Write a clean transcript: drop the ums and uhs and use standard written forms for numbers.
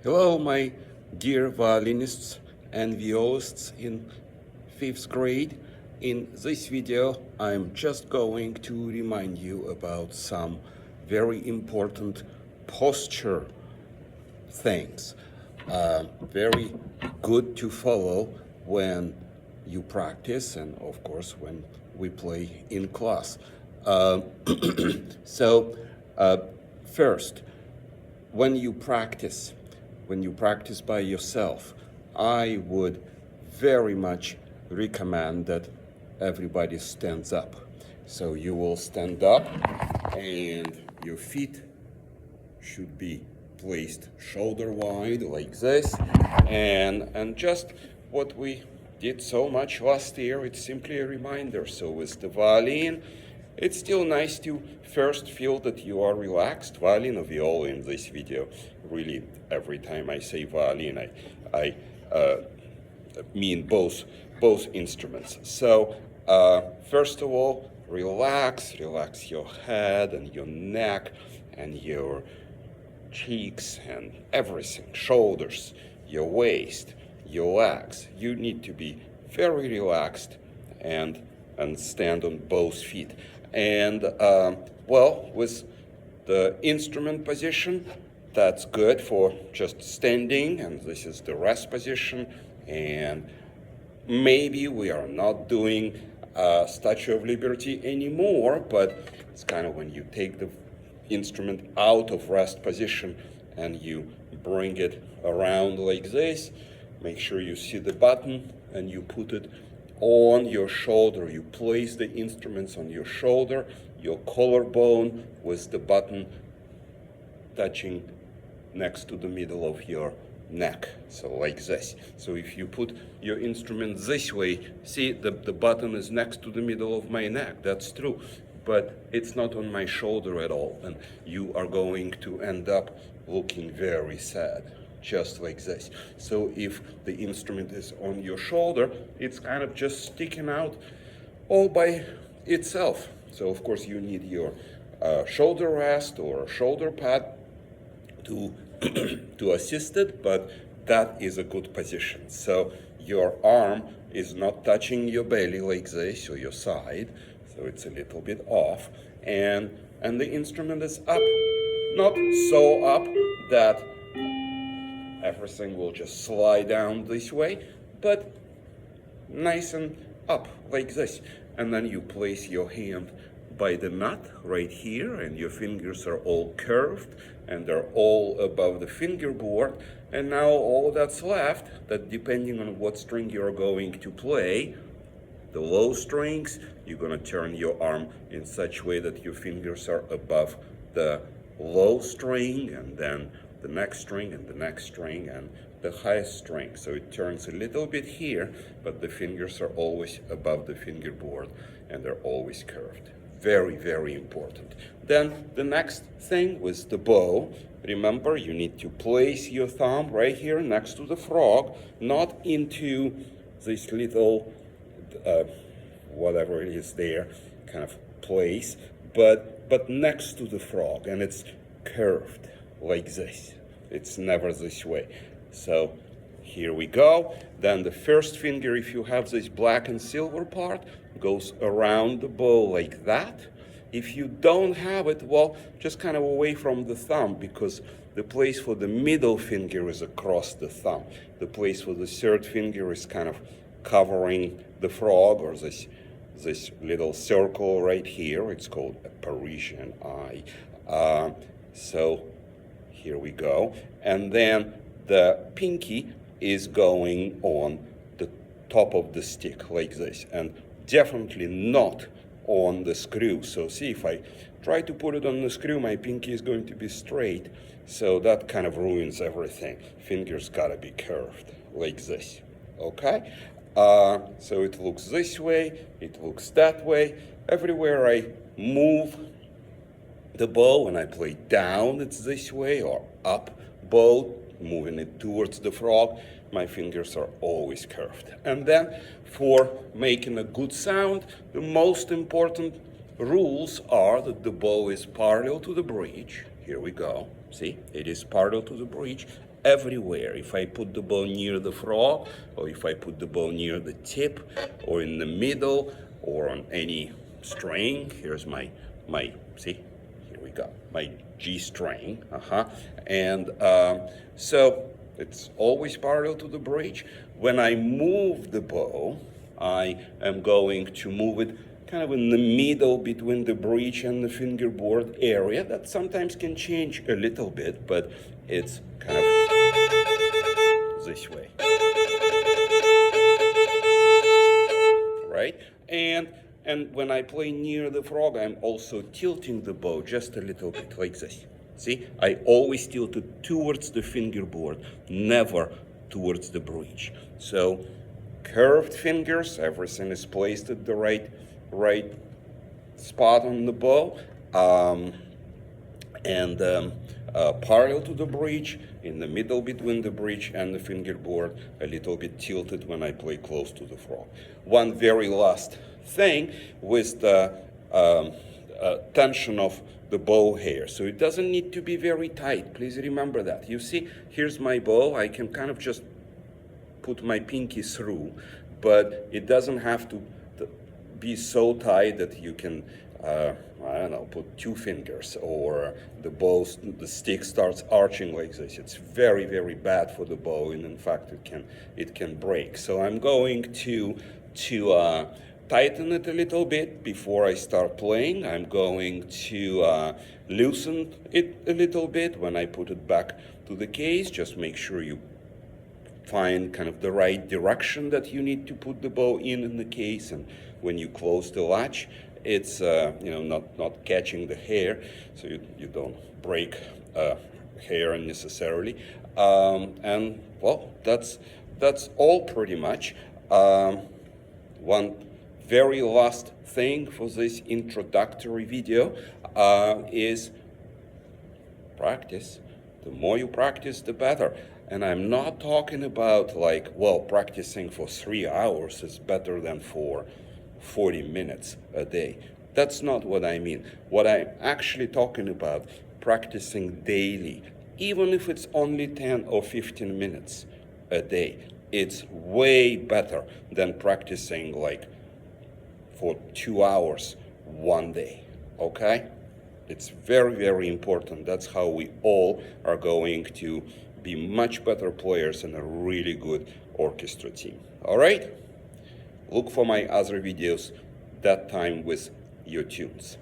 Hello, my dear violinists and violists in 5th grade. In this video, I'm just going to remind you about some very important posture things. Very good to follow when you practice and, of course, when we play in class. Uh, so, uh, first, when you practice, by yourself, I would very much recommend that everybody stands up. So you will stand up and your feet should be placed shoulder wide like this, and just what we did so much last year, it's simply a reminder. So with the violin, it's still nice to first feel that you are relaxed. Violin or viola in this video, really every time I say violin, I mean both instruments. So first of all, relax your head and your neck and your cheeks and everything, shoulders, your waist, your legs. You need to be very relaxed and stand on both feet. And well, with the instrument position, that's good for just standing, and this is the rest position. And maybe we are not doing Statue of Liberty anymore, but it's kind of when you take the instrument out of rest position and you bring it around like this. Make sure you see the button and you put it on your shoulder. You place the instruments on your shoulder, your collarbone with the button touching next to the middle of your neck, so like this. So if you put your instrument this way, see the button is next to the middle of my neck, that's true, but it's not on my shoulder at all, and you are going to end up looking very sad, just like this. So if the instrument is on your shoulder, it's kind of just sticking out all by itself. So of course you need your shoulder rest or shoulder pad to to assist it, but that is a good position. So your arm is not touching your belly like this or your side, so it's a little bit off, and the instrument is up, not so up that everything will just slide down this way, but nice and up like this. And then you place your hand by the nut right here, and your fingers are all curved and they're all above the fingerboard. And now all that's left, that depending on what string you're going to play, the low strings, you're going to turn your arm in such a way that your fingers are above the low string, and then the next string and the next string and the highest string. So it turns a little bit here, but the fingers are always above the fingerboard and they're always curved. Very, very important. Then the next thing was the bow. Remember, you need to place your thumb right here next to the frog, not into this little whatever it is there kind of place, but next to the frog, and it's curved like this. It's never this way. So here we go. Then the first finger, if you have this black and silver part, goes around the bow like that. If you don't have it, well, just kind of away from the thumb, because the place for the middle finger is across the thumb. The place for the third finger is kind of covering the frog, or this little circle right here. It's called a Parisian eye. So here we go. And then the pinky is going on the top of the stick like this, and definitely not on the screw. So see, if I try to put it on the screw, my pinky is going to be straight, so that kind of ruins everything. Fingers gotta be curved like this, okay? So it looks this way, it looks that way. Everywhere I move the bow, when I play down, it's this way, or up bow, moving it towards the frog, my fingers are always curved. And then for making a good sound, the most important rules are that the bow is parallel to the bridge. Here we go. See, it is parallel to the bridge, everywhere. If I put the bow near the frog, or if I put the bow near the tip, or in the middle, or on any string. Here's my see, here we go, my G string, and so it's always parallel to the bridge. When I move the bow, I am going to move it kind of in the middle between the bridge and the fingerboard area. That sometimes can change a little bit, but it's kind of this way, right? And when I play near the frog, I'm also tilting the bow just a little bit, like this. See, I always tilt it towards the fingerboard, never towards the bridge. So curved fingers, everything is placed at the right spot on the bow, and parallel to the bridge, in the middle between the bridge and the fingerboard, a little bit tilted when I play close to the frog. One very last thing with the tension of the bow hair. So it doesn't need to be very tight. Please remember that. You see, here's my bow. I can kind of just put my pinky through, but it doesn't have to be so tight that you can, I don't know, put 2 fingers, or the stick starts arching like this. It's very, very bad for the bow, and in fact, it can break. So I'm going to tighten it a little bit before I start playing. I'm going to loosen it a little bit when I put it back to the case. Just make sure you find kind of the right direction that you need to put the bow in the case, and when you close the latch, it's not catching the hair, so you don't break hair unnecessarily. And well, that's all pretty much. One very last thing for this introductory video is practice. The more you practice, the better. And I'm not talking about like, well, practicing for 3 hours is better than for 40 minutes a day. That's not what I mean. What I'm actually talking about, practicing daily, even if it's only 10 or 15 minutes a day. It's way better than practicing like for 2 hours one day, okay? It's very, very important. That's how we all are going to be much better players in a really good orchestra team. All right? Look for my other videos, that time with your tunes.